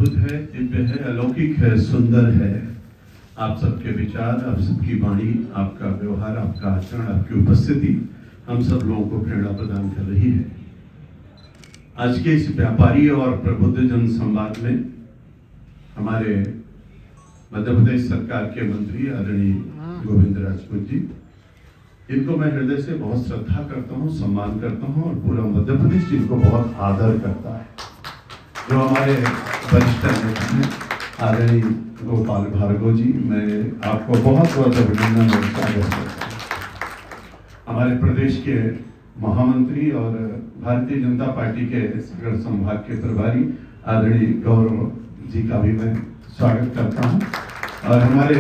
अद्भुत है, दिव्य है, अलौकिक है, सुंदर है। आप सबके विचार, आप सबकी वाणी, आपका व्यवहार, आपका आचरण, आपकी उपस्थिति हम सब लोगों को प्रेरणा प्रदान कर रही है। आज के इस व्यापारी और प्रबुद्ध जन संवाद में हमारे मध्य प्रदेश सरकार के मंत्री आदरणीय गोविंद राजपूत जी, जिनको मैं हृदय से बहुत श्रद्धा करता हूँ, सम्मान करता हूँ और पूरा मध्य प्रदेश जिनको बहुत आदर करता है, जो हमारे वरिष्ठ नेता हैं आदरणीय गोपाल भार्गव जी, मैं आपको बहुत बहुत अभिनंदन और स्वागत करता हूँ। हमारे प्रदेश के महामंत्री और भारतीय जनता पार्टी के गढ़ संभाग के प्रभारी आदरणीय गौरव जी का भी मैं स्वागत करता हूँ और हमारे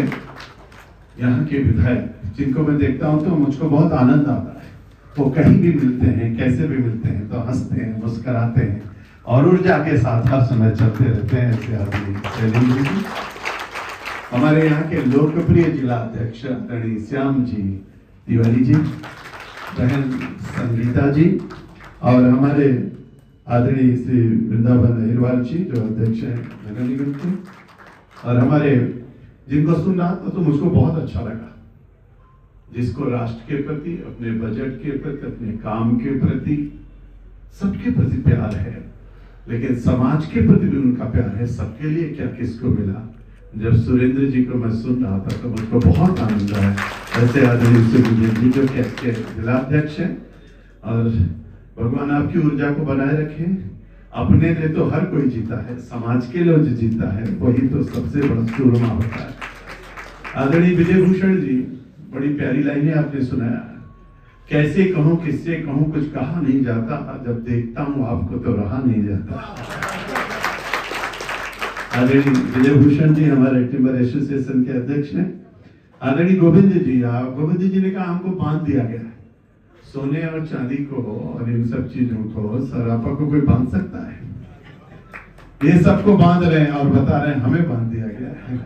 यहाँ के विधायक जिनको मैं देखता हूँ तो मुझको बहुत आनंद आता है। वो कहीं भी मिलते हैं, कैसे भी मिलते हैं तो हंसते हैं, मुस्कुराते हैं और ऊर्जा के साथ हर समय चलते रहते हैं। ऐसे आदमी हमारे यहाँ के लोकप्रिय जिला अध्यक्ष आदरणीय श्याम जी तिवारी जी, बहन संगीता जी और हमारे आदरणीय श्री वृंदावन अहिरवाल जी जो अध्यक्ष हैं नगर निगम के, और हमारे जिनको सुन रहा था तो मुझको बहुत अच्छा लगा, जिसको राष्ट्र के प्रति, अपने बजट के प्रति, अपने काम के प्रति, सबके प्रति प्यार है, लेकिन समाज के प्रति भी उनका प्यार है। सबके लिए क्या किसको मिला। जब सुरेंद्र जी को मैं सुन रहा था तो मुझको बहुत आनंद आया। ऐसे आदरणीय सुरेंद्र जी जो के जिलाध्यक्ष हैं, और भगवान आपकी ऊर्जा को बनाए रखे। अपने लिए तो हर कोई जीता है, समाज के लिए जो जीता है वही तो सबसे बड़ा सूरमा होता है। आदरणीय विजय भूषण जी, बड़ी प्यारी लाइनें आपने सुनाया। कैसे कहूं, किससे कहूं, कुछ कहा नहीं जाता, जब देखता हूं आपको तो रहा नहीं जाता। आदरणीय विजय भूषण जी हमारे टिम्बर एसोसिएशन के अध्यक्ष हैं। आदरणीय गोविंद जी, गोविंद जी ने कहा हमको बांध दिया गया है, सोने और चांदी को और इन सब चीजों को, सरापा को कोई बांध सकता है? ये सबको बांध रहे हैं और बता रहे हैं हमें बांध दिया गया है।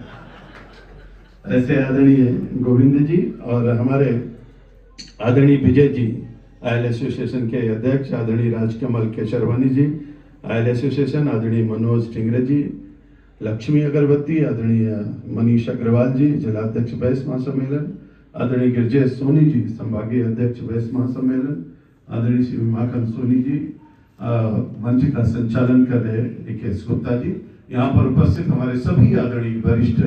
ऐसे आदरणीय गोविंद जी और हमारे आदरणीय विजय जी आयल एसोसिएशन के अध्यक्ष, आदरणीय राजकमल केशरवानी जी आयल एसोसिएशन, आदरणीय मनोज टिंगरे जी, लक्ष्मी अगरबत्ती, आदरणीय मनीष अग्रवाल जी जिलाध्यक्ष बैस महासम्मेलन, आदरणीय गिरजेश सोनी जी संभागीय अध्यक्ष बैस महासम्मेलन, आदरणीय श्री माखन सोनी जी मंच का संचालन कर रहे निकेश गुप्ता जी, यहाँ पर उपस्थित हमारे सभी आदरणीय वरिष्ठ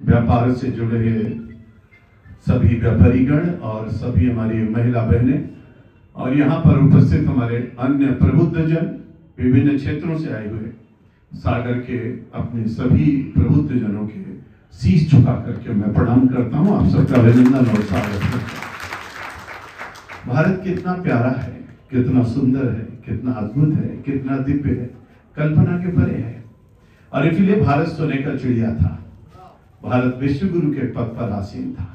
व्यापार से जुड़े हुए सभी व्यापारीगण और सभी हमारी महिला बहनें, और यहाँ पर उपस्थित हमारे अन्य प्रबुद्ध जन, विभिन्न क्षेत्रों से आए हुए सागर के अपने सभी प्रबुद्ध जनों के शीश झुका करके मैं प्रणाम करता हूँ। आप सबका अभिनंदन और स्वागत करता हूँ। भारत कितना प्यारा है, कितना सुंदर है, कितना अद्भुत है, कितना दिव्य है, कल्पना के परे है। और इसलिए भारत सोने का चिड़िया था, भारत विश्व गुरु के पद पर आसीन था।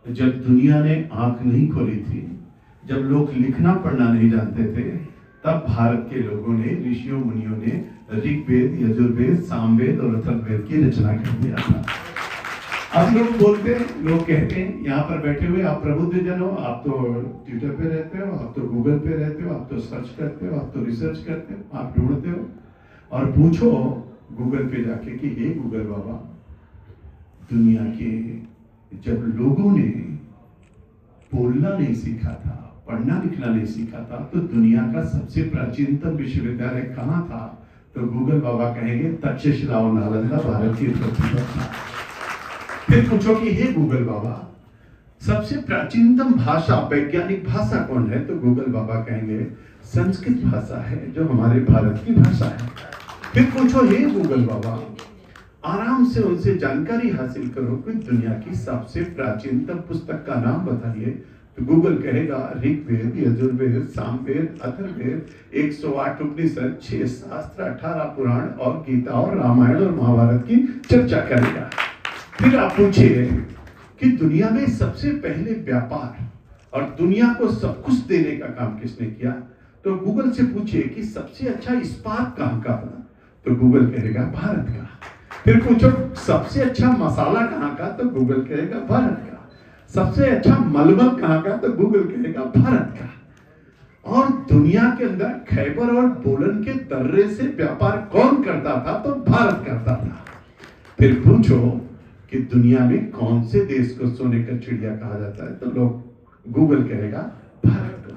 जब दुनिया ने आंख नहीं खोली थी, जब लोग लिखना पढ़ना नहीं जानते थे, तब भारत के लोगों ने, ऋषियों मुनियों ने ऋग्वेद, यजुर्वेद, सामवेद और अथर्ववेद की रचना कर दिया था। अब लोग बोलते हैं, लोग कहते हैं, यहाँ पर बैठे हुए आप प्रबुद्ध जन हो, आप तो ट्विटर पे रहते हो, आप तो गूगल पे रहते हो, आप तो सर्च करते हो, आप तो रिसर्च करते हो, आप ढूंढते हो, और पूछो गूगल पे जाके कि हे गूगल बाबा, दुनिया के जब लोगों ने बोलना नहीं सीखा था, पढ़ना लिखना नहीं सीखा था, तो दुनिया का सबसे प्राचीनतम विश्वविद्यालय कहाँ था? तो गूगल बाबा कहेंगे तक्षशिला और नालंदा भारत की पृथ्वी पर था। फिर पूछो कि हे गूगल बाबा, सबसे प्राचीनतम भाषा, वैज्ञानिक भाषा कौन है? तो गूगल बाबा कहेंगे संस्कृत भाषा है, जो हमारे भारत की भाषा है। फिर पूछो हे गूगल बाबा, आराम से उनसे जानकारी हासिल करो कि दुनिया की सबसे प्राचीनतम पुस्तक का नाम बताइए, तो गूगल कहेगा ऋग्वेद, यजुर्वेद, सामवेद, अथर्ववेद, 108 उपनिषद, 6 शास्त्र, 18 पुराण और गीता और रामायण और महाभारत की चर्चा करेगा। फिर आप पूछिए कि दुनिया में सबसे पहले व्यापार और दुनिया को सब कुछ देने का काम किसने किया? तो गूगल से पूछिए कि सबसे अच्छा इस्पात कहाँ का बना? तो गूगल कहेगा भारत का। फिर पूछो सबसे अच्छा मसाला कहाँ का? तो गूगल कहेगा भारत का। सबसे अच्छा मलमल कहाँ का? तो गूगल कहेगा भारत का। और दुनिया के अंदर खैबर और बोलन के दर्रे से व्यापार कौन करता था? तो भारत करता था। फिर पूछो कि दुनिया में कौन से देश को सोने का चिड़िया कहा जाता है? तो लोग गूगल कहेगा भारत को।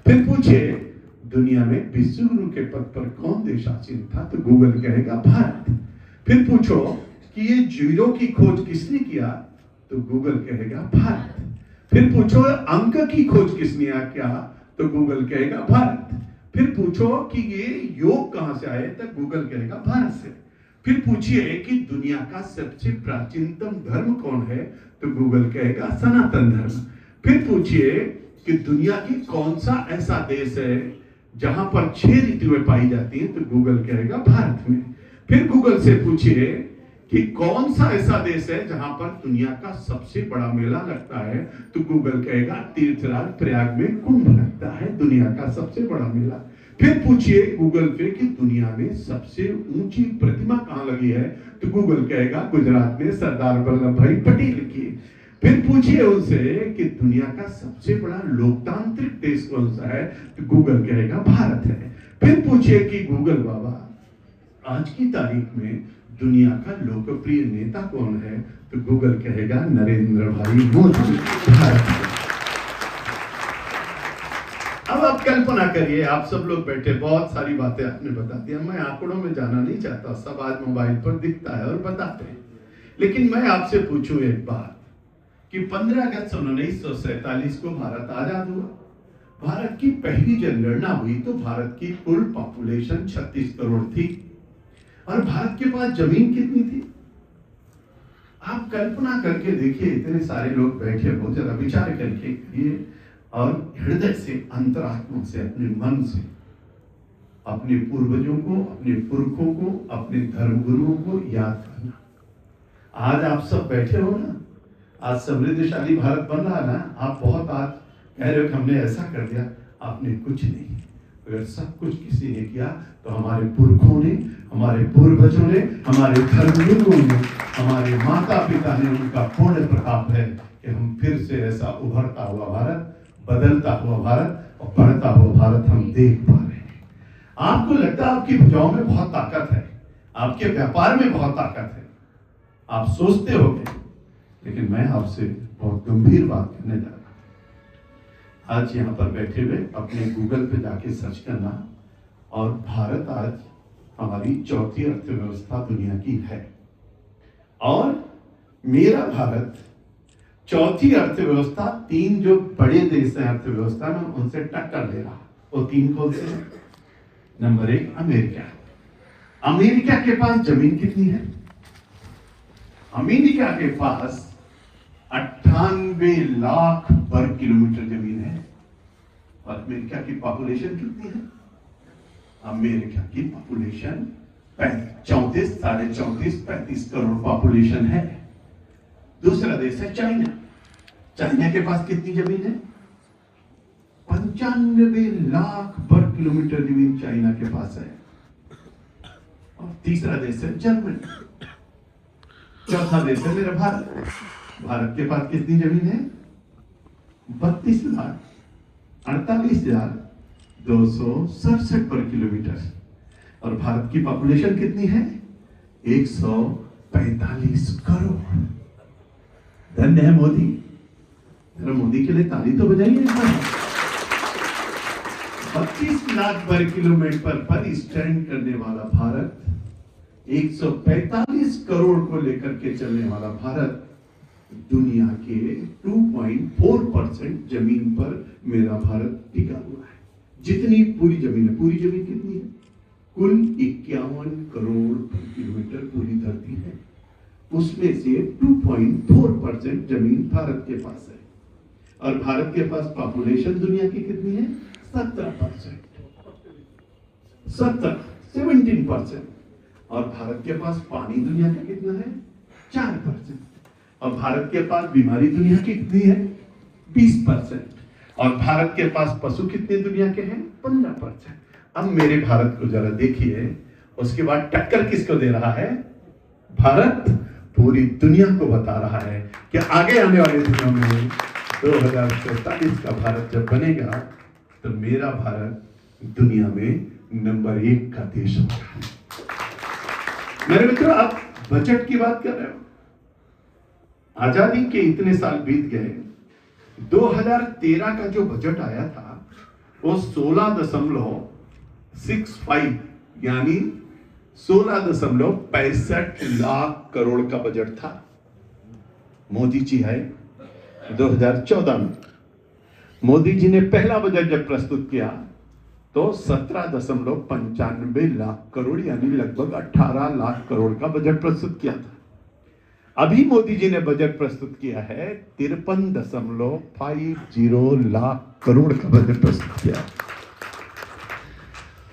फिर पूछे दुनिया में विश्व गुरु के पद पर कौन देश आसीन था? तो गूगल कहेगा भारत। फिर पूछो कि ये जीरो की खोज किसने किया? तो गूगल कहेगा भारत। फिर पूछो अंक की खोज किसने किया? तो गूगल कहेगा भारत। फिर पूछो कि ये योग कहां से आए? तो गूगल कहेगा भारत से। फिर पूछिए कि दुनिया का सबसे प्राचीनतम धर्म कौन है? तो गूगल कहेगा सनातन धर्म। फिर पूछिए कि दुनिया की कौन सा ऐसा देश है जहां पर 6 ऋतुएं पाई जाती हैं? तो गूगल कहेगा भारत में। फिर गूगल से पूछिए कि कौन सा ऐसा देश है जहां पर दुनिया का सबसे बड़ा मेला लगता है? तो गूगल कहेगा तीर्थराज प्रयाग में कुंभ लगता है, दुनिया का सबसे बड़ा मेला। फिर पूछिए गूगल पे कि दुनिया में सबसे ऊंची प्रतिमा कहां लगी है? तो गूगल कहेगा गुजरात में सरदार वल्लभ भाई पटेल की। फिर पूछिए उनसे कि दुनिया का सबसे बड़ा लोकतांत्रिक देश कौन सा है? तो गूगल कहेगा भारत है। फिर पूछिए कि गूगल बाबा आज की तारीख में दुनिया का लोकप्रिय नेता कौन है? तो गूगल कहेगा नरेंद्र भाई मोदी। अब आप कल्पना करिए, आप सब लोग बैठे, बहुत सारी बातें आपने बता दी। मैं आंकड़ों में जाना नहीं चाहता, सब आज मोबाइल पर दिखता है और बताते हैं। लेकिन मैं आपसे पूछूं एक बात कि 15 अगस्त 1947 को भारत आजाद हुआ। भारत की पहली जनगणना हुई तो भारत की कुल पॉपुलेशन 36 करोड़ थी। और भारत के पास जमीन कितनी थी? आप कल्पना करके देखिए, इतने सारे लोग बैठे हो, जरा विचार करके करिए और हृदय से, अंतरात्मा से, अपने मन से अपने पूर्वजों को, अपने पुरखों को, अपने धर्मगुरुओं को याद करना। आज आप सब बैठे हो ना, आज समृद्धशाली भारत बन रहा ना, आप बहुत आज कह रहे हो कि हमने ऐसा कर दिया। आपने कुछ नहीं, अगर सब कुछ किसी ने किया तो हमारे पुरखों ने, हमारे पूर्वजों ने, हमारे धर्मगुरुओं ने, हमारे माता पिता ने, उनका पूर्ण प्रताप है कि हम फिर से ऐसा उभरता हुआ भारत, बदलता हुआ भारत और बढ़ता हुआ भारत हम देख पा रहे हैं। आपको लगता है आपकी भुजाओं में बहुत ताकत है, आपके व्यापार में बहुत ताकत है, आप सोचते होंगे, लेकिन मैं आपसे बहुत गंभीर बात करने जा रहा हूं। आज यहाँ पर बैठे हुए अपने गूगल पे जाके सर्च करना, और भारत आज हमारी चौथी अर्थव्यवस्था दुनिया की है, और मेरा भारत चौथी अर्थव्यवस्था, 3 जो बड़े देश हैं अर्थव्यवस्था में, उनसे टक्कर ले रहा। वो 3 कौन से हैं? Number 1 America. अमेरिका के पास जमीन कितनी है? अमेरिका के पास 98 लाख वर्ग किलोमीटर जमीन है। और अमेरिका की पॉपुलेशन कितनी है? अमेरिका की पॉपुलेशन 34, 34.5, 35 करोड़ पॉपुलेशन है। दूसरा देश है चाइना। चाइना के पास कितनी जमीन है? 95 लाख वर्ग किलोमीटर जमीन चाइना के पास है। और तीसरा देश है जर्मनी। चौथा देश है मेरा भारत। भारत के पास कितनी जमीन है? 32,48,267 वर्ग किलोमीटर। और भारत की पॉपुलेशन कितनी है? 145 करोड़। धन्य है मोदी। जरा मोदी के लिए ताली तो बजाइए। 32 लाख वर्ग किलोमीटर पर स्टैंड करने वाला भारत, 145 करोड़ को लेकर के चलने वाला भारत, दुनिया के 2.4% जमीन पर मेरा भारत टिका हुआ है। जितनी पूरी जमीन है, पूरी जमीन कितनी है? कुल 51 करोड़ किलोमीटर पूरी धरती है, उसमें से 2.4% जमीन भारत के पास है। और भारत के पास पॉपुलेशन दुनिया की कितनी है? 17%, 17% और भारत के पास पानी दुनिया का कितना है? 4%। और भारत के पास बीमारी दुनिया की कितनी है? 20%। और भारत के पास पशु कितने दुनिया के हैं? 15%। अब मेरे भारत को जरा देखिए, उसके बाद टक्कर किसको दे रहा है? भारत पूरी दुनिया को बता रहा है कि आगे आने वाले दिनों में 2047 का भारत जब बनेगा तो मेरा भारत दुनिया में नंबर 1 का देश होगा। मेरे मित्रों, आप बजट की बात कर रहे हो। आजादी के इतने साल बीत गए, 2013 का जो बजट आया था वो 16.65 यानी 16.65 लाख करोड़ का बजट था। मोदी जी आए 2014 में। मोदी जी ने पहला बजट जब प्रस्तुत किया तो 17.95 लाख करोड़ यानी लगभग 18 लाख करोड़ का बजट प्रस्तुत किया था। अभी मोदी जी ने बजट प्रस्तुत किया है 53.50 लाख करोड़ का बजट प्रस्तुत किया।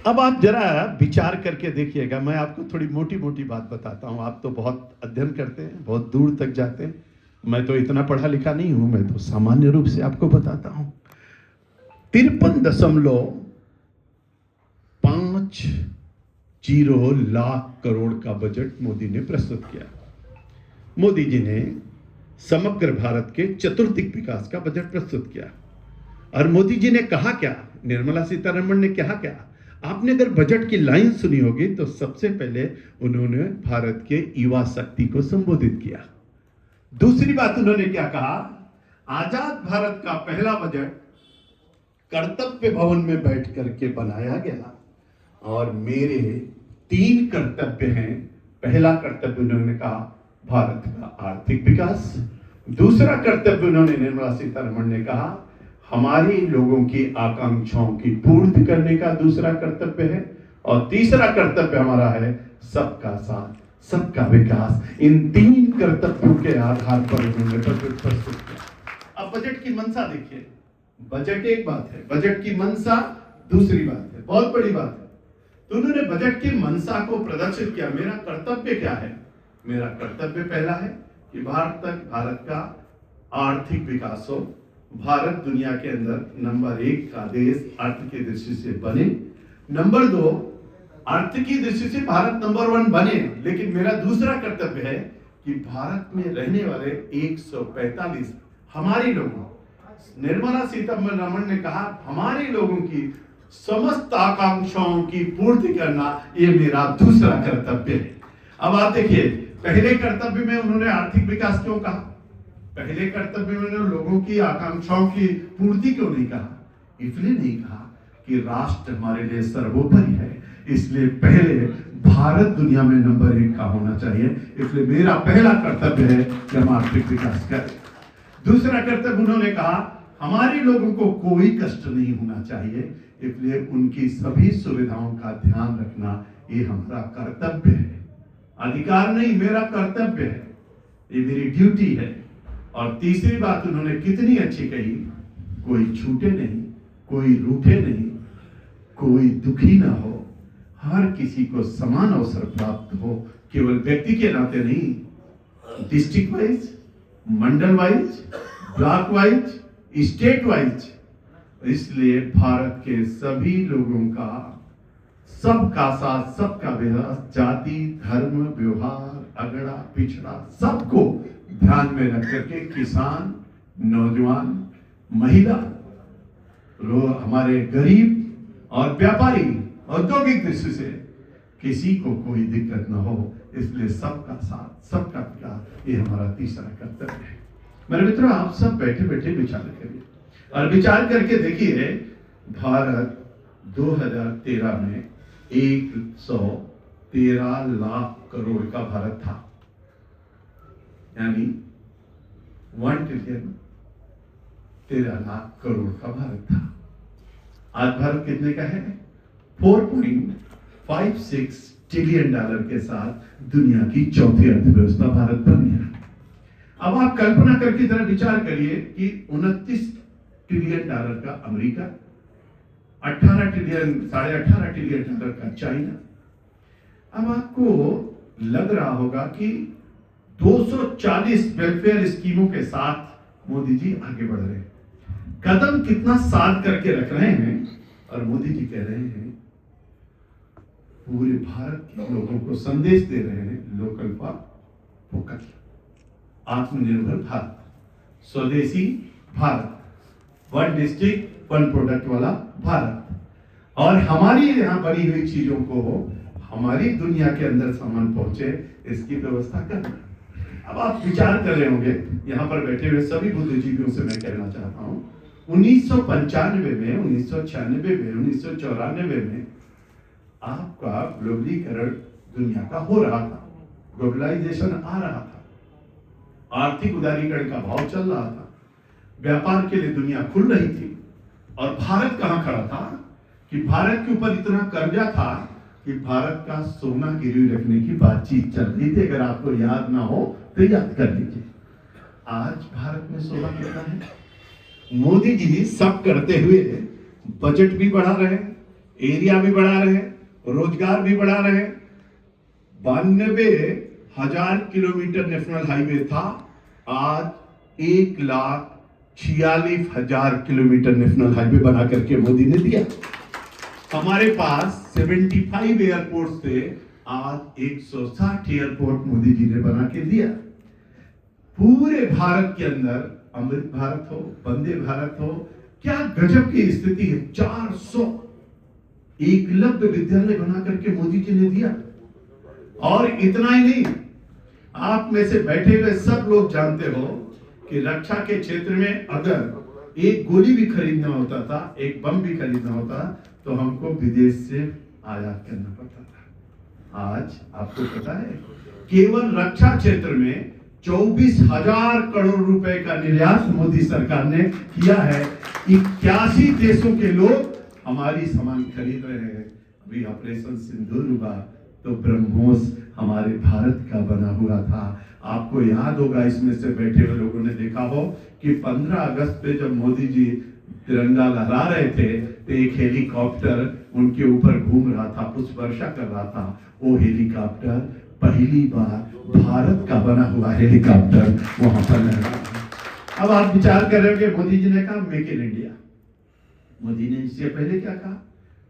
अब आप जरा विचार करके देखिएगा। मैं आपको थोड़ी मोटी मोटी बात बताता हूं। आप तो बहुत अध्ययन करते हैं, बहुत दूर तक जाते हैं। मैं तो इतना पढ़ा लिखा नहीं हूं, मैं तो सामान्य रूप से आपको बताता हूं। 53.50 लाख करोड़ का बजट मोदी ने प्रस्तुत किया। मोदी जी ने समग्र भारत के चतुर्दिक विकास का बजट प्रस्तुत किया। और मोदी जी ने कहा क्या, निर्मला सीतारमण ने कहा क्या? आपने अगर बजट की लाइन सुनी होगी तो सबसे पहले उन्होंने भारत के युवा शक्ति को संबोधित किया। दूसरी बात उन्होंने क्या कहा, आजाद भारत का पहला बजट कर्तव्य भवन में बैठ करके बनाया गया और मेरे 3 कर्तव्य हैं। पहला कर्तव्य उन्होंने कहा भारत का आर्थिक विकास। दूसरा कर्तव्य उन्होंने, निर्मला सीतारमण ने कहा, हमारे लोगों की आकांक्षाओं की पूर्ति करने का दूसरा कर्तव्य है। और तीसरा कर्तव्य हमारा है सबका साथ, सबका विकास। इन 3 कर्तव्यों के आधार पर उन्होंने बजट प्रस्तुत किया। अब बजट की मंशा देखिए। बजट एक बात है, बजट की मंशा दूसरी बात है, बहुत बड़ी बात है। तो उन्होंने बजट की मंशा को प्रदर्शित किया। मेरा कर्तव्य क्या है? मेरा कर्तव्य पहला है कि भारत का आर्थिक विकास हो, भारत दुनिया के अंदर नंबर 1 का देश अर्थ की दृष्टि से बने। नंबर 2, अर्थ की दृष्टि से भारत नंबर 1 बने। लेकिन मेरा दूसरा कर्तव्य है कि भारत में रहने वाले 145 हमारे लोगों, निर्मला सीतारमण ने कहा, हमारे लोगों की समस्त आकांक्षाओं की पूर्ति करना ये मेरा दूसरा कर्तव्य है। अब आप देखिए, पहले कर्तव्य में उन्होंने आर्थिक विकास क्यों कहा? पहले कर्तव्य में उन्होंने लोगों की आकांक्षाओं की पूर्ति क्यों नहीं कहा? इसलिए नहीं कहा कि राष्ट्र हमारे लिए सर्वोपरि है, इसलिए पहले भारत दुनिया में नंबर 1 का होना चाहिए। इसलिए मेरा पहला कर्तव्य है कि हम आर्थिक विकास करें। दूसरा कर्तव्य उन्होंने कहा, हमारे लोगों को कोई कष्ट नहीं होना चाहिए, इसलिए उनकी सभी सुविधाओं का ध्यान रखना ये हमारा कर्तव्य है। अधिकार नहीं, मेरा कर्तव्य है, ये मेरी ड्यूटी है। और तीसरी बात उन्होंने कितनी अच्छी कही, कोई छूटे नहीं, कोई रूठे नहीं, कोई दुखी ना हो, हर किसी को समान अवसर प्राप्त हो, केवल व्यक्ति के नाते नहीं, district wise, mandal wise, block wise, state wise. इसलिए भारत के सभी लोगों का सबका साथ, सबका विकास, जाति, धर्म, व्यवहार, अगड़ा, पिछड़ा, सबको ध्यान में रख करके किसान, नौजवान, महिला, हमारे गरीब और व्यापारी, औद्योगिक दृष्टि से किसी को कोई दिक्कत न हो, इसलिए सबका साथ, सबका विकास, ये हमारा तीसरा कर्तव्य है। मेरे मित्रों, आप सब बैठे बैठे विचार करिए और विचार करके देखिए, भारत 2013 में 113 लाख करोड़ का भारत था, यानी 1 ट्रिलियन 13 लाख करोड़ का भारत था। आज भारत कितने का है? 4.56 ट्रिलियन डॉलर के साथ दुनिया की 4थी अर्थव्यवस्था भारत बन गया। अब आप कल्पना करके जरा विचार करिए कि 29 ट्रिलियन डॉलर का अमेरिका, 18 ट्रिलियन, 18.5 ट्रिलियन डॉलर का चाइना। अब आपको लग रहा होगा कि 240 वेलफेयर स्कीमों के साथ मोदी जी आगे बढ़ रहे हैं, कदम कितना साध करके रख रहे हैं। और मोदी जी कह रहे हैं, पूरे भारत के लोगों को संदेश दे रहे हैं, लोकल फॉर वोकल, आत्मनिर्भर भारत, स्वदेशी भारत, 1 डिस्ट्रिक्ट वन प्रोडक्ट वाला भारत, और हमारी यहाँ बनी हुई चीजों को हमारी दुनिया के अंदर सामान पहुंचे, इसकी व्यवस्था करना। अब आप विचार कर रहे होंगे, यहाँ पर बैठे हुए सभी बुद्धिजीवियों से मैं कहना चाहता हूँ, 1995 में, 1996 में, 1994 में आपका ग्लोबलीकरण दुनिया का हो रहा था, ग्लोबलाइजेशन आ रहा था, आर्थिक उदारीकरण का भाव चल रहा था, व्यापार के लिए दुनिया खुल रही थी, और भारत कहां खड़ा था कि भारत के ऊपर इतना कर्जा था कि भारत का सोना गिरवी रखने की बातचीत चल रही थी। अगर आपको याद ना हो तो याद कर लीजिए। आज भारत में सोना कितना है? मोदी जी सब करते हुए बजट भी बढ़ा रहे, एरिया भी बढ़ा रहे, रोजगार भी बढ़ा रहे। 92,000 किलोमीटर नेशनल हाईवे था, आज 1,46,000 किलोमीटर नेशनल हाईवे बना करके मोदी ने दिया। हमारे पास 75 एयरपोर्ट थे, आज 160 एयरपोर्ट मोदी जी ने बना के दिया। पूरे भारत के अंदर अमृत भारत हो, वंदे भारत हो, क्या गजब की स्थिति है। 400 एकलव्य विद्यालय बना करके मोदी जी ने दिया। और इतना ही नहीं, आप में से बैठे हुए सब लोग जानते हो कि रक्षा के क्षेत्र में अगर एक गोली भी खरीदना होता था, एक बम भी खरीदना होता, तो हमको विदेश से आयात करना पड़ता था। आज आपको पता है, केवल रक्षा क्षेत्र में 24,000 करोड़ रुपए का निर्यात मोदी सरकार ने किया है। 81 देशों के लोग हमारी सामान खरीद रहे हैं। अभी ऑपरेशन सिंदूर हुआ तो ब्रह्मोस हमारे भारत का बना हुआ था। आपको याद होगा, इसमें से बैठे हुए लोगों ने देखा हो कि 15 अगस्त पे जब मोदी जी तिरंगा लहरा रहे थे तो एक हेलीकॉप्टर उनके ऊपर घूम रहा था, पुष्प वर्षा कर रहा था। वो हेलीकॉप्टर पहली बार भारत का बना हुआ हेलीकॉप्टर वहां पर लहरा। अब आप विचार कर रहे हो कि मोदी जी ने कहा मेक इन इंडिया। मोदी ने इससे पहले क्या कहा?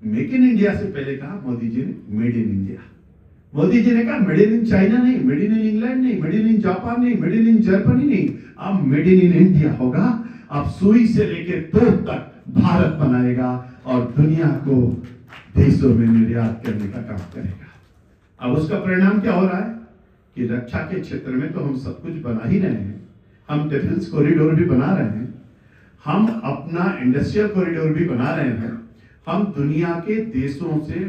मेक इन इंडिया से पहले कहा मोदी जी ने made in India. Modi ji ने कहा मेड इन चाइना नहीं, मेड इन इंग्लैंड नहीं, मेड इन जापान नहीं, मेड इन जर्मनी नहीं, अब मेड इन इंडिया होगा। अब सुई से लेकर तोप तक भारत बनाएगा और दुनिया को देशों में निर्यात करने का काम करेगा। अब उसका परिणाम क्या हो रहा है कि रक्षा के क्षेत्र में तो हम सब कुछ बना ही रहे हैं, हम डिफेंस कॉरिडोर भी बना रहे हैं, हम अपना इंडस्ट्रियल कॉरिडोर भी बना रहे हैं, हम दुनिया के देशों से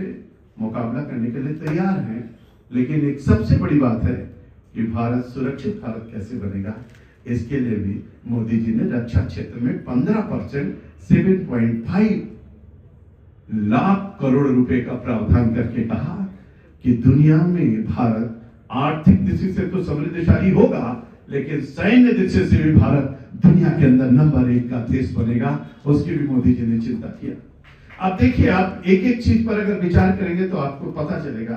मुकाबला करने के लिए तैयार हैं। लेकिन एक सबसे बड़ी बात है कि भारत सुरक्षित भारत कैसे बनेगा, इसके लिए भी मोदी जी ने रक्षा क्षेत्र में 15% 7.5 लाख करोड़ रुपए का प्रावधान करके कहा कि दुनिया में भारत आर्थिक दृष्टि से तो समृद्धशाली होगा, लेकिन सैन्य दृष्टि से भी भारत दुनिया के अंदर नंबर 1 का देश बनेगा। उसकी भी मोदी जी ने चिंता किया। अब देखिए, आप एक एक चीज पर अगर विचार करेंगे तो आपको पता चलेगा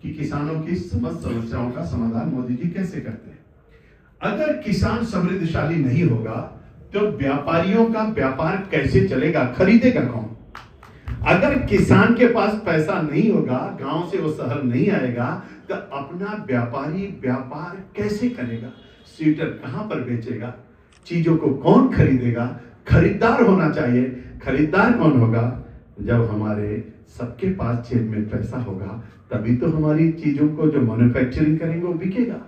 कि किसानों की समस्त समस्याओं का समाधान मोदी जी कैसे करते हैं। अगर किसान समृद्धशाली नहीं होगा तो व्यापारियों का व्यापार कैसे चलेगा, खरीदेगा कौन? अगर किसान के पास पैसा नहीं होगा, गांव से वो शहर नहीं आएगा, तो अपना व्यापारी व्यापार कैसे करेगा? स्वेटर कहां पर बेचेगा? चीजों को कौन खरीदेगा? खरीदार होना चाहिए। खरीदार कौन होगा? जब हमारे सबके पास जेब में पैसा होगा, तभी तो हमारी चीजों को जो मैन्युफैक्चरिंग करेंगे वो बिकेगा।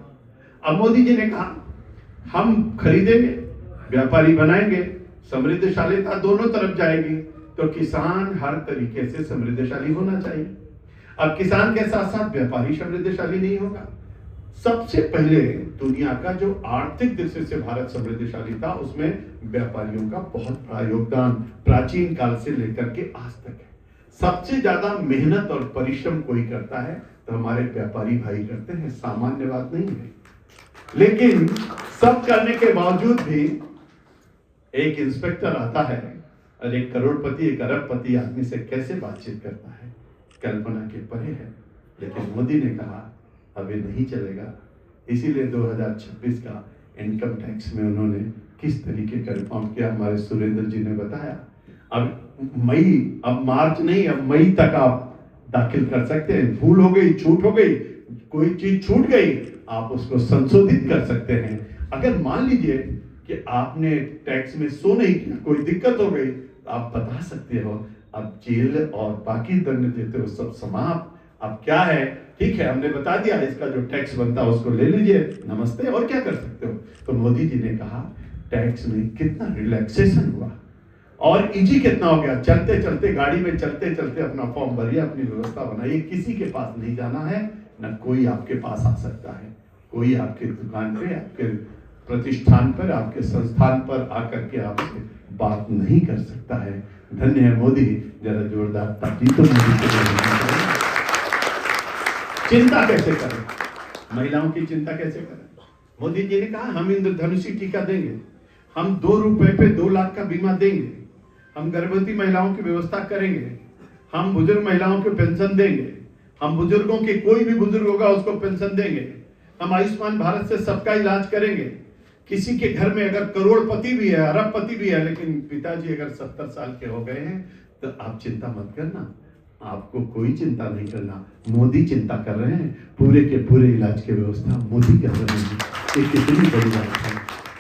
अब मोदी जी ने कहा हम खरीदेंगे, व्यापारी बनाएंगे, समृद्धशालीता दोनों तरफ जाएगी, तो किसान हर तरीके से समृद्धशाली होना चाहिए। अब किसान के साथ साथ व्यापारी समृद्धशाली नहीं होगा। सबसे पहले दुनिया का जो आर्थिक दृष्टि से भारत समृद्धशाली था, उसमें व्यापारियों का बहुत बड़ा योगदान प्राचीन काल से लेकर के आज तक है। सबसे ज्यादा मेहनत और परिश्रम कोई करता है तो हमारे व्यापारी भाई करते हैं, सामान्य बात नहीं है। लेकिन सब करने के बावजूद भी एक इंस्पेक्टर आता है और एक करोड़पति, एक अरबपति आदमी से कैसे बातचीत करता है, कल्पना के परे है। लेकिन मोदी ने कहा अभी नहीं चलेगा, इसीलिए 2026 का इनकम टैक्स में उन्होंने किस तरीके का रिफॉर्म किया, हमारे सुरेंद्र जी ने बताया। अब मार्च नहीं, अब मई तक आप दाखिल कर सकते हैं। भूल हो गई, छूट हो गई, कोई चीज छूट गई, आप उसको संशोधित कर सकते हैं। अगर मान लीजिए कि आपने टैक्स में शो नहीं किया, कोई दिक्कत हो गई, आप बता सकते हो, अब जेल और बाकी दंड देते हो सब समाप्त, अब क्या है, ठीक है हमने बता दिया, इसका जो टैक्स बनता है उसको ले लीजिए, नमस्ते, और क्या कर सकते हो। तो मोदी जी ने कहा टैक्स में कितना रिलैक्सेशन हुआ और इजी कितना हो गया, चलते चलते गाड़ी में चलते चलते अपना फॉर्म भरिए, अपनी व्यवस्था बनाइए, किसी के पास नहीं जाना है, न कोई आपके पास आ सकता है, कोई आपके दुकान पे, आपके प्रतिष्ठान पर, आपके संस्थान पर आकर के आपसे बात नहीं कर सकता है। धन्य है मोदी, जरा जोरदार ताली तो मोदी के लिए। चिंता कैसे करें, महिलाओं की चिंता कैसे करें। मोदी जी ने कहा हम इंद्रधनुषी टीका देंगे, हम 2 रुपए पे 2 लाख का बीमा देंगे, हम गर्भवती महिलाओं की व्यवस्था करेंगे, हम बुजुर्ग महिलाओं को पेंशन देंगे, हम बुजुर्गों के कोई भी बुजुर्ग होगा उसको पेंशन देंगे, हम आयुष्मान भारत से सबका इलाज करेंगे। किसी के घर में अगर करोड़पति भी है, अरबपति भी है, लेकिन पिताजी अगर 70 साल के हो गए हैं तो आप चिंता मत करना, आपको कोई चिंता नहीं करना, मोदी चिंता कर रहे हैं, पूरे के पूरे इलाज की व्यवस्था मोदी कर रहे हैं। ये कितनी बड़ी बात है।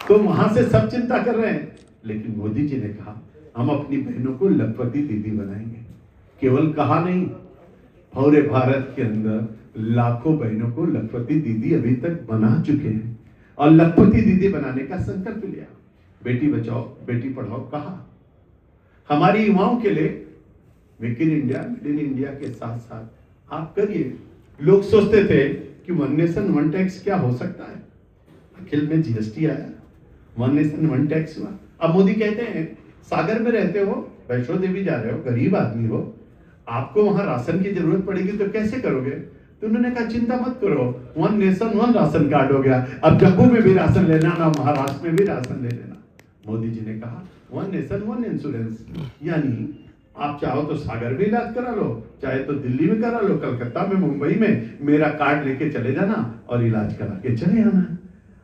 तो वहां से सब चिंता कर रहे हैं, लेकिन मोदी जी ने कहा हम अपनी बहनों को लखपति दीदी बनाएंगे। केवल कहा नहीं, पूरे भारत के अंदर लाखों बहनों को लखपति दीदी अभी तक बना चुके हैं और लखपति दीदी बनाने का संकल्प लिया। बेटी बचाओ बेटी पढ़ाओ कहा, हमारी युवाओं के लिए make in India, made in India के साथ साथ आप करिए। लोग सोचते थे कि 1 नेशन 1 टैक्स क्या हो सकता है, अखिल में जीएसटी आया, 1 नेशन 1 टैक्स हुआ। अब मोदी कहते हैं सागर में रहते हो, वैष्णो देवी जा रहे हो, गरीब आदमी हो, आपको वहां राशन की जरूरत पड़ेगी तो कैसे करोगे। तो उन्होंने कहा चिंता मत करो, 1 नेशन 1 राशन कार्ड हो गया, अब जम्मू में भी राशन लेना ना महाराष्ट्र में भी राशन ले लेना। मोदी जी ने कहा 1 नेशन 1 इंश्योरेंस, यानी आप चाहो तो सागर में इलाज करा लो, चाहे तो दिल्ली में करा लो, कलकत्ता में, मुंबई में, मेरा कार्ड लेके चले जाना और इलाज करा के चले आना।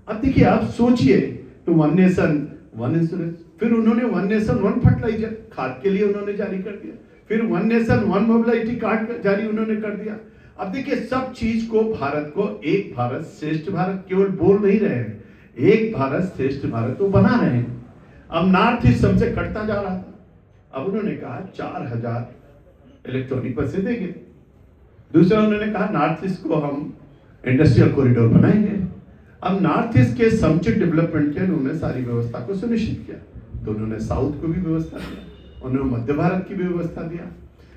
अब देखिए आप सोचिए, तो 1 नेशन 1 इंश्योरेंस, फिर उन्होंने 1 नेशन 1 फर्टिलाइजर खाद के लिए उन्होंने जारी कर दिया, फिर 1 नेशन 1 मोबिलिटी कार्ड जारी उन्होंने कर दिया। अब देखिए सब चीज को, भारत को एक भारत श्रेष्ठ भारत केवल बोल नहीं रहे हैं, एक भारत श्रेष्ठ भारत को बना रहे हैं। अब नॉर्थ ईस्ट हमसे कटता जा रहा था, अब उन्होंने कहा 4000 इलेक्ट्रॉनिक बसें देंगे। दूसरा उन्होंने कहा नॉर्थ ईस्ट को हम इंडस्ट्रियल कॉरिडोर बनाएंगे। अब नॉर्थ ईस्ट के समुचित डेवलपमेंट के उन्होंने सारी व्यवस्था को सुनिश्चित किया, तो उन्होंने साउथ को भी व्यवस्था दिया, उन्होंने मध्य भारत की भी व्यवस्था दिया।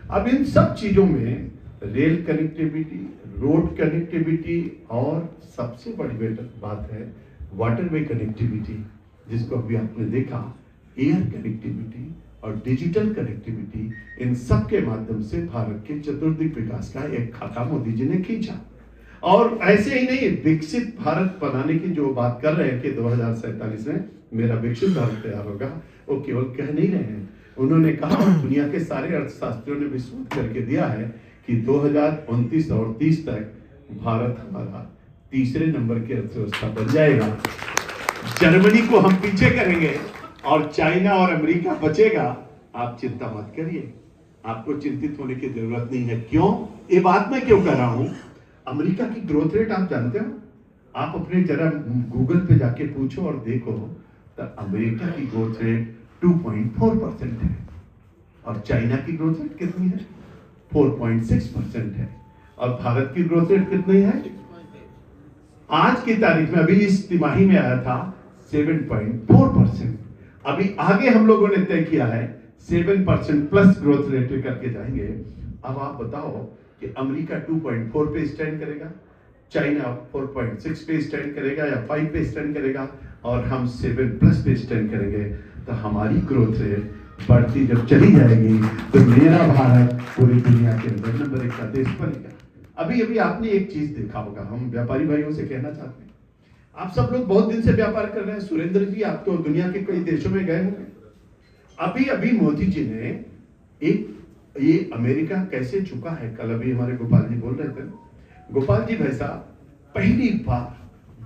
अब इन सब चीजों में रेल कनेक्टिविटी, रोड कनेक्टिविटी और सबसे बड़ी बात है वाटरवे कनेक्टिविटी, जिसको अभी आपने देखा, एयर कनेक्टिविटी और डिजिटल कनेक्टिविटी, इन सब के माध्यम से भारत के चतुर्दिक विकास का एक खाका मोदी जी ने खींचा। और ऐसे ही नहीं, विकसित भारत बनाने की जो बात कर रहे हैं कि 2047 में मेरा विकसित भारत तैयार होगा, वो केवल कह नहीं रहे हैं, उन्होंने कहा, दुनिया के सारे अर्थशास्त्रियों ने विश्लेषण करके दिया है कि 2029 और 30 तक भारत हमारा तीसरे नंबर की अर्थव्यवस्था बन जाएगा। जर्मनी को हम पीछे करेंगे और चाइना और अमेरिका बचेगा। आप चिंता मत करिए, आपको चिंतित होने की जरूरत नहीं है। क्यों, ये बात मैं क्यों कर रहा हूं, अमेरिका की ग्रोथ रेट आप जानते हो, आप अपने जरा गूगल पे जाके पूछो और देखो, तो अमेरिका की ग्रोथ रेट 2.4% है और चाइना की ग्रोथ रेट कितनी है, 4.6% है, और भारत की ग्रोथ रेट कितनी है, आज की तारीख में अभी इस तिमाही में आया था 7.4%। अभी आगे हम लोगों ने तय किया है 7% प्लस ग्रोथ रेट करके जाएंगे। अब आप बताओ कि अमेरिका 2.4 पे स्टैंड करेगा, चाइना 4.6 पे स्टैंड करेगा या 5 पे स्टैंड करेगा, और हम 7 प्लस पे स्टैंड करेंगे, तो हमारी ग्रोथ रेट बढ़ती जब चली जाएगी तो मेरा भारत पूरी दुनिया के अंदर नंबर 1 का देश बनेगा। अभी अभी आपने एक चीज देखा होगा, हम व्यापारी भाइयों से कहना चाहते हैं, आप सब लोग बहुत दिन से व्यापार कर रहे हैं, सुरेंद्र जी आप तो दुनिया के कई देशों में गए होंगे। अभी अभी मोदी जी ने एक, ये अमेरिका कैसे चुका है, कल अभी हमारे गोपाल जी बोल रहे थे, गोपाल जी भाई साहब, पहली बार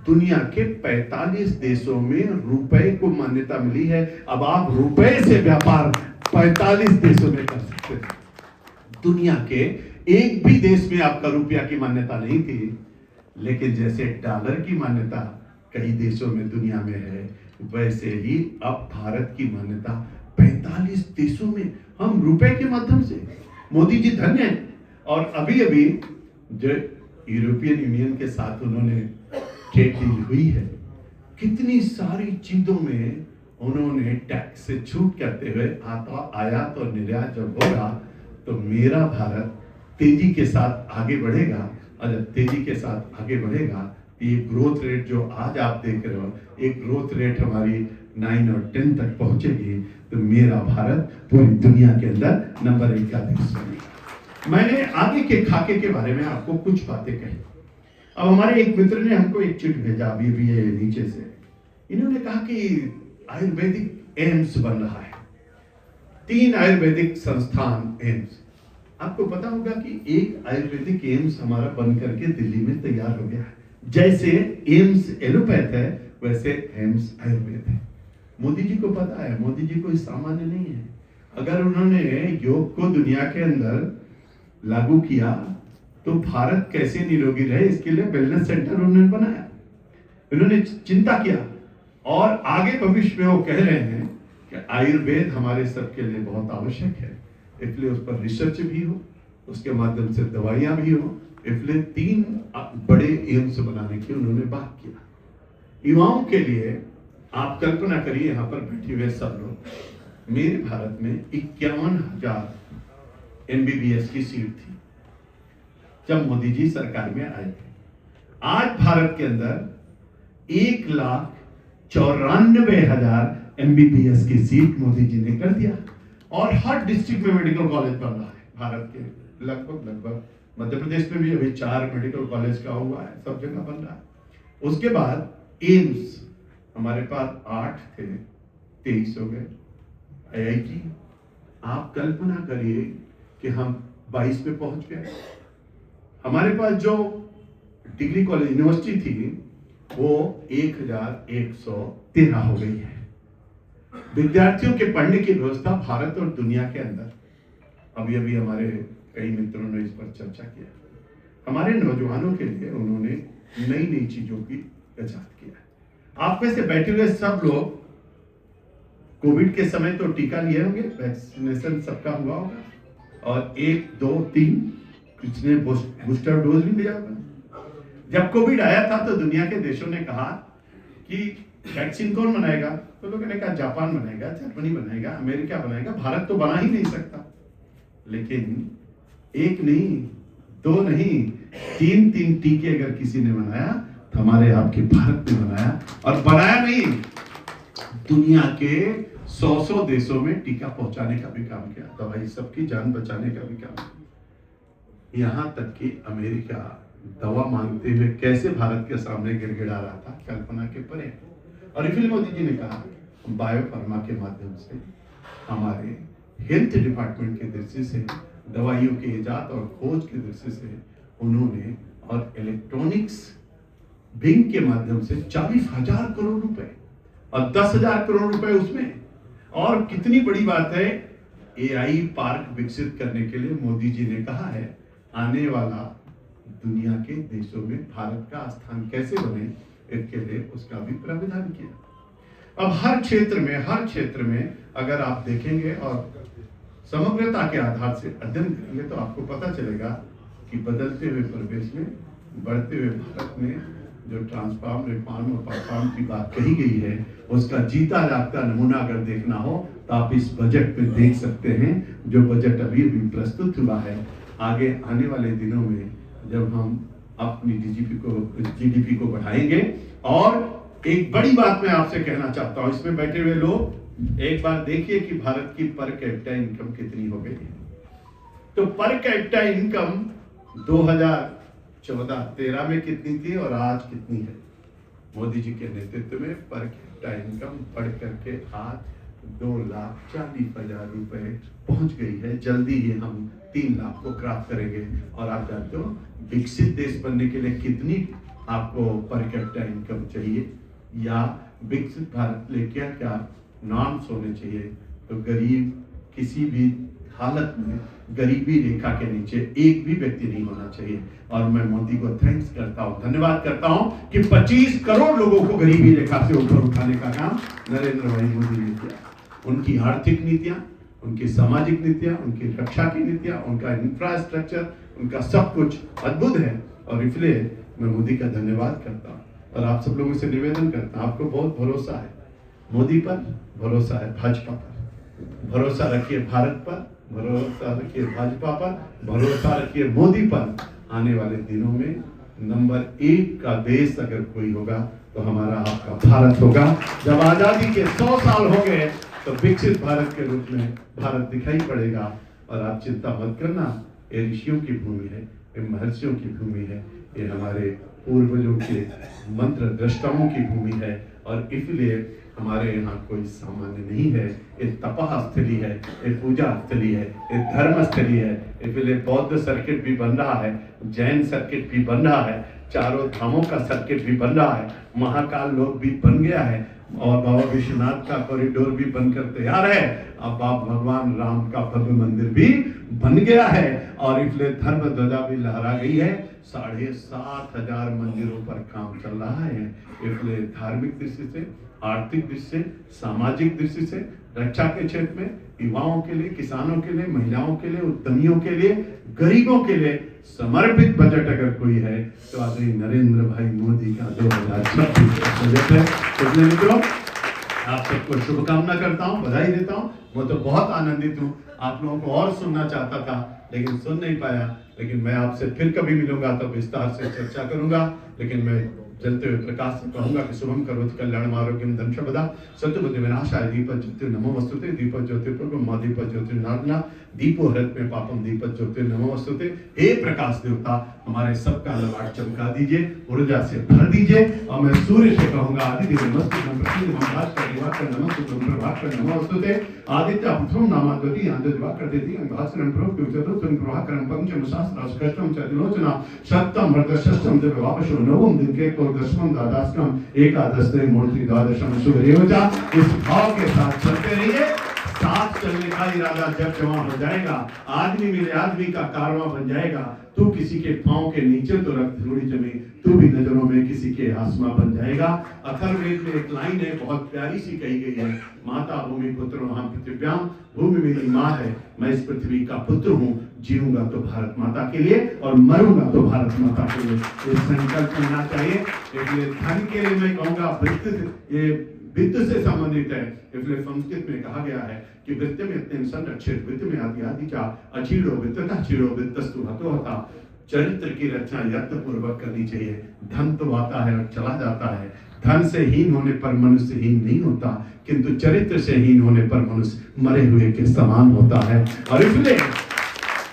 दुनिया के 45 देशों में रुपए को मान्यता मिली है। अब आप रुपए से व्यापार 45 देशों में कर सकते हैं। दुनिया के एक भी देश में आपका रुपया की मान्यता नहीं थी, लेकिन जैसे डॉलर की मान्यता कई देशों में दुनिया में है, वैसे ही अब भारत की मान्यता 45 देशों में हम रुपए के माध्यम से, मोदी जी धन्य हैं। और अभी अभी जो यूरोपियन यूनियन के साथ उन्होंने ट्रेड डील हुई है, कितनी सारी चीजों में उन्होंने टैक्स से छूट करते हुए आयात और निर्यात जब होगा तो मेरा भारत तेजी के साथ आगे बढ़ेगा। और जब तेजी के साथ आगे बढ़ेगा तो ये ग्रोथ रेट जो आज आप देख रहे हो, एक ग्रोथ रेट हमारी 9 और 10 तक पहुंचेगी तो मेरा भारत पूरी दुनिया के अंदर नंबर 1 का देश बनेगा। मैंने आगे के खाके के बारे में आपको कुछ बातें कही। अब हमारे एक मित्र ने हमको एक चिट भेजा अभी भी ये नीचे से, इन्होंने कहा कि आयुर्वेदिक एम्स बन रहा है, 3 आयुर्वेदिक संस्थान एम्स। आपको पता होगा कि एक आयुर्वेदिक एम्स हमारा बन करके दिल्ली में तैयार हो गया है। जैसे एम्स एलोपैथ है वैसे एम्स आयुर्वेद है। मोदी जी को पता है, मोदी जी कोई सामान्य नहीं है। अगर उन्होंने योग को दुनिया के अंदर लागू किया तो भारत कैसे निरोगी रहे, इसके लिए वेलनेस सेंटर उन्होंने बनाया, उन्होंने चिंता किया। और आगे भविष्य में वो कह रहे हैं कि आयुर्वेद हमारे सबके लिए बहुत आवश्यक है, इसलिए उस पर रिसर्च भी हो, उसके माध्यम से दवाइयां भी हो, इसलिए 3 बड़े एम्स बनाने की उन्होंने बात किया। युवाओं के लिए आप कल्पना करिए, यहाँ पर बैठे हुए सब लोग, मेरे भारत में 51,000 MBBS की सीट थी जब मोदी जी सरकार में आए थे। आज भारत के अंदर 1,94,000 MBBS की सीट मोदी जी ने कर दिया। और हर डिस्ट्रिक्ट में मेडिकल कॉलेज बन रहा है भारत के लगभग। मध्य प्रदेश में भी अभी 4 मेडिकल कॉलेज का हुआ है, सब जगह बन रहा है। उसके बाद एम्स हमारे पास 8 थे, 23 हो गए। IIT आप कल्पना करिए कि हम 22 पे पहुंच गए। हमारे पास जो डिग्री कॉलेज यूनिवर्सिटी थी वो 1,113 हो गई है। विद्यार्थियों के पढ़ने की व्यवस्था भारत और दुनिया के अंदर, अभी अभी हमारे कई मित्रों ने इस पर चर्चा किया, हमारे नौजवानों के लिए उन्होंने नई नई चीजों की इजाद किया। आप में से बैठे हुए सब लोग कोविड के समय तो टीका लिए होंगे, वैक्सीनेशन सबका हुआ होगा, और 1, 2, 3 किसने बूस्टर डोज भी लिया होगा। जब कोविड आया था तो दुनिया के देशों ने कहा कि वैक्सीन कौन बनाएगा, तो लोगों ने कहा जापान बनाएगा, जर्मनी बनाएगा, अमेरिका बनाएगा, भारत तो बना ही नहीं सकता। लेकिन 1 नहीं, 2 नहीं, 3 टीके अगर किसी ने बनाया तो हमारे आपके भारत ने बनाया। और बनाया नहीं, दुनिया के 100 देशों में टीका पहुंचाने का भी काम किया, दवाई सबकी जान बचाने का भी काम किया। यहां तक कि अमेरिका दवा मांगते हुए कैसे भारत के सामने गिड़गिड़ा रहा था, कल्पना के परे। और इसलिए मोदी जी ने कहा बायो फार्मा के माध्यम से हमारे हेल्थ डिपार्टमेंट की दृष्टि से, दवाइयों के इजाद और खोज की दृष्टि से उन्होंने, और इलेक्ट्रॉनिक्स विंग के माध्यम से 40,000 करोड़ रुपए और 10,000 करोड़ रुपए उसमें। और कितनी बड़ी बात है, AI पार्क विकसित करने के लिए मोदी जी ने कहा है आने वाला दुनिया के देशों में भारत का स्थान कैसे बने, इसके लिए उसका भी प्रावधान किया। अब हर क्षेत्र में अगर आप देखेंगे और समग्रता के आधार से अध्ययन करेंगे तो आपको पता चलेगा कि बदलते हुए परिवेश में, बढ़ते हुए भारत में जो ट्रांसफॉर्म, रिफॉर्म और परफॉर्म की बात कही गई है, उसका जीता जागता नमूना अगर देखना हो तो आप इस बजट में देख सकते हैं, जो बजट अभी अभी प्रस्तुत हुआ है। आगे आने वाले दिनों में जब हम अपनी GDP को बढ़ाएंगे। और एक बड़ी बात मैं आपसे कहना चाहता हूं, इसमें बैठे हुए लोग एक बार देखिए कि भारत की पर कैपिटा इनकम कितनी हो गई है। तो पर कैपिटा इनकम 2014-13 में कितनी थी और आज कितनी है। मोदी जी के नेतृत्व में पर कैपिटा इनकम बढ़ करके आज 2,40,000 रुपए पहुंच गई है। जल्दी ही हम 3 लाख को क्रॉस करेंगे। और आप जानते हो विकसित देश बनने के लिए कितनी आपको पर कैपिटा इनकम चाहिए, या विकसित भारत के लिए क्या क्या नॉर्म्स होने चाहिए। तो गरीब किसी भी हालत में गरीबी रेखा के नीचे एक भी व्यक्ति नहीं होना चाहिए। और मैं मोदी को थैंक्स करता हूं, धन्यवाद करता हूं कि 25 करोड़ लोगों को गरीबी रेखा से ऊपर उठाने का काम नरेंद्र भाई मोदी ने किया। उनकी आर्थिक नीतियां, उनकी सामाजिक नीतियां, उनकी रक्षा की नीतियां, उनका इंफ्रास्ट्रक्चर, उनका सब कुछ अद्भुत है। और इसलिए मैं मोदी का धन्यवाद करता हूँ और आप सब लोगों से निवेदन करता हूँ, आपको बहुत भरोसा है मोदी पर, भरोसा है भाजपा पर, भरोसा रखिए भारत पर, भरोसा रखिए भाजपा पर, भरोसा रखिए मोदी पर। आने वाले दिनों में नंबर 1 का देश अगर कोई होगा तो हमारा आपका भारत होगा। जब आजादी के 100 साल हो गए तो विकसित भारत के रूप में भारत दिखाई पड़ेगा। और आप चिंता मत करना, ये ऋषियों की भूमि है, ये महर्षियों की भूमि है, ये हमारे पूर्वजों के मंत्र दृष्टाओं की भूमि है। और इसलिए हमारे यहाँ कोई सामान्य नहीं है, ये तपह स्थली है, ये पूजा स्थली है, ये धर्म स्थली है। इसलिए बौद्ध सर्किट भी बन रहा है, जैन सर्किट भी बन रहा है, चारों धामों का सर्किट भी बन रहा है, महाकाल लोक भी बन गया है और बाबा विश्वनाथ का कॉरिडोर भी बनकर तैयार है। अब आप भगवान राम का भव्य मंदिर भी बन गया है और इसलिए धर्म ध्वजा भी लहरा गई है। 7,500 मंदिरों पर काम चल रहा है। इसलिए धार्मिक दृष्टि से, आर्थिक दृष्टि से, सामाजिक दृष्टि से, रक्षा के क्षेत्र में, युवाओं के लिए, किसानों के लिए, महिलाओं के लिए, उद्यमियों के लिए, गरीबों के लिए समर्पित बजट अगर कोई है तो आदरणीय नरेंद्र भाई मोदी का 2026 बजट है। इसलिए मित्रों, आप सबको शुभकामना करता हूँ, बधाई देता हूँ। मैं तो बहुत आनंदित हूँ, आप लोगों को और सुनना चाहता था लेकिन सुन नहीं पाया। लेकिन मैं आपसे फिर कभी मिलूंगा तो विस्तार से चर्चा करूंगा। लेकिन मैं जलते हुए प्रकाश से कहूंगा कि शुभम करोति कल्याणम आरोग्यम धन संपदा सत्यबुद्धि विनाशाय दीपक ज्योति नमोस्तुते। दीपक ज्योति पूर्व दीपक ज्योति नादना दीपो हरत में पापम दीपक ज्योति नमोस्तुते। हे प्रकाश देवता, हमारे सबका ललाट चमका दीजिए, ऊर्जा से भर दीजिए। और मैं सूर्य से कहूंगा आदित्य नमस्ते प्रसिद्ध महाराज का दिवाकर नमस्ते प्रभाकर नमोस्तुते। आदित्य प्रथम नामाद्वती आंध्र दिवाकर देती अंगासनं प्रोक्त चतुर्थं प्रभाकरं पंचम शास्त्रास्कष्टम चतुर्लोचना सप्तम हृदयष्टम देववापशो नवम दिन के को दशमम द्वादशम एकादश मूर्ति द्वादशम सुरेवजा। इस भाव के साथ चलते रहिए। साथ चलने का इरादा जब जमा हो जाएगा, आदमी मेरे आदमी का कारवां बन जाएगा। तू किसी के पांव के नीचे तो रक्त थोड़ी जमी, तू भी नजरों में किसी के आसमां बन जाएगा। अथर्ववेद में एक लाइन है, बहुत प्यारी सी कही गई है, माता भूमि पुत्र हम पृथ्व्याम। भूमि मेरी माँ है, मैं इस पृथ्वी का पुत्र हूँ। जीऊंगा तो भारत माता के लिए और मरूंगा तो भारत माता के लिए। ये संकल्प करना चाहिए। इसलिए धन के लिए मैं कहूँगा वित्त से संबंधित है। इसलिए संस्कृत में कहा गया है कि वित्त में इतने संरक्षित, वित्त में आदि आदि चा अछीड़ो वित्तता छीड़ो वित्तस्तु हतो हता। चरित्र की रचना यत्न पूर्वक करनी चाहिए। धन तो आता है और चला जाता है। धन से हीन होने पर मनुष्य हीन नहीं होता, किंतु चरित्र से हीन होने पर मनुष्य मरे हुए के समान होता है। और इसलिए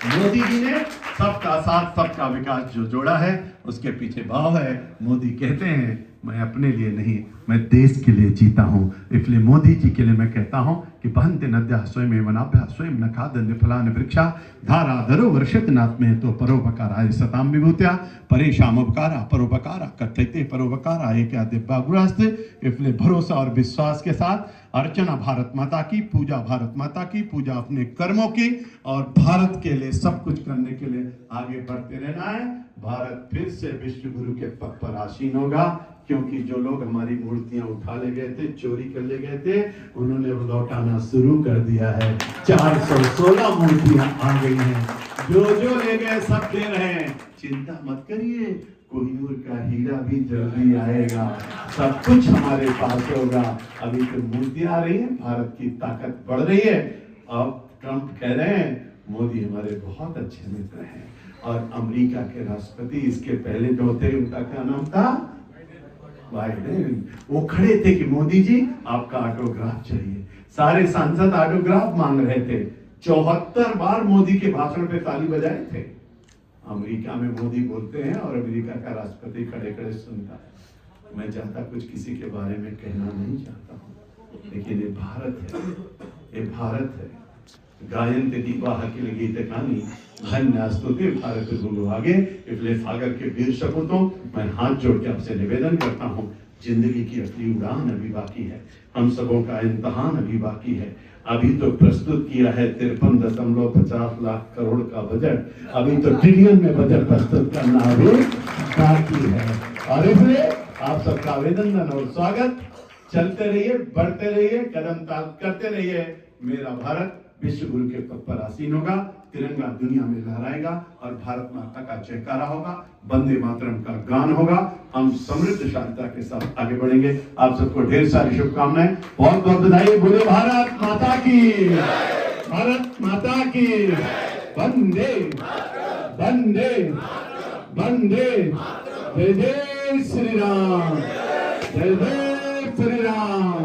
मोदी जी ने सबका साथ सबका विकास जो जोड़ा है, उसके पीछे भाव है। मोदी कहते हैं मैं अपने लिए नहीं, मैं देश के लिए जीता हूँ। इसलिए मोदी जी के लिए मैं कहता हूँ कि बहन्ते नद्यः स्वयं वनाभ्यः स्वयं न खादन्ति फलानि वृक्षा धाराधरो वर्षति नात्मे तो परोपकाराय सतां विभूत्या परेषाम् उपकारा परोपकारा कथयते परोपकारा एक दिव्या गुणास्ते। इसलिए भरोसा और विश्वास के साथ अर्चना भारत माता की, पूजा भारत माता की, पूजा अपने कर्मों की और भारत के लिए सब कुछ करने के लिए आगे बढ़ते रहना है। भारत फिर से विश्व गुरु के पद पर आसीन होगा, क्योंकि जो लोग हमारी मूर्तियां उठा ले गए थे, चोरी कर ले गए थे, उन्होंने लौटाना शुरू कर दिया है। 416 मूर्तियां आ गई हैं। जो ले गए सब दे रहे हैं। चिंता मत करिए, कोहिनूर का हीरा भी जल्दी आएगा, सब कुछ हमारे पास होगा। अभी तो मूर्तियां आ रही हैं, भारत की ताकत बढ़ रही है। अब ट्रंप कह रहे हैं मोदी हमारे बहुत अच्छे मित्र हैं। और अमेरिका के राष्ट्रपति इसके पहले जो थे, उनका क्या नाम था, बाइडेन, वो खड़े थे कि मोदी जी आपका ऑटोग्राफ चाहिए। सारे सांसद ऑटोग्राफ मांग रहे थे। 74 बार मोदी के भाषण पे ताली बजाए थे। अमेरिका में मोदी बोलते हैं और अमेरिका का राष्ट्रपति खड़े खड़े सुनता है। मैं ज्यादा कुछ किसी के बारे में कहना नहीं चाहता हूँ, लेकिन ये भारत है, ये भारत है। गायन्ते दीपाः किल गीतकानि धन्यास्तुते भारत गुरु आगे। इसलिए सागर के वीर सपूतों, मैं हाथ जोड़ के आपसे निवेदन करता हूँ, जिंदगी की असली उड़ान अभी बाकी है, हम सबों का इम्तहान अभी बाकी है। अभी तो प्रस्तुत किया है 53.50 लाख करोड़ का बजट, अभी तो ट्रिलियन में बजट प्रस्तुत करना अभी बाकी है। और इसलिए आप सबका अभिनंदन और स्वागत। चलते रहिए, बढ़ते रहिए, कदम ताल करते रहिए। मेरा भारत विश्व गुरु के पद पर आसीन होगा, तिरंगा दुनिया में लहराएगा और भारत माता का जयकारा होगा, वंदे मातरम का गान होगा। हम समृद्धशालिता के साथ आगे बढ़ेंगे। आप सबको ढेर सारी शुभकामनाएं, बहुत बहुत बधाई। बोले भारत माता की, भारत माता की, वंदे वंदे वंदे। जय जय श्री राम, जय जय श्री राम।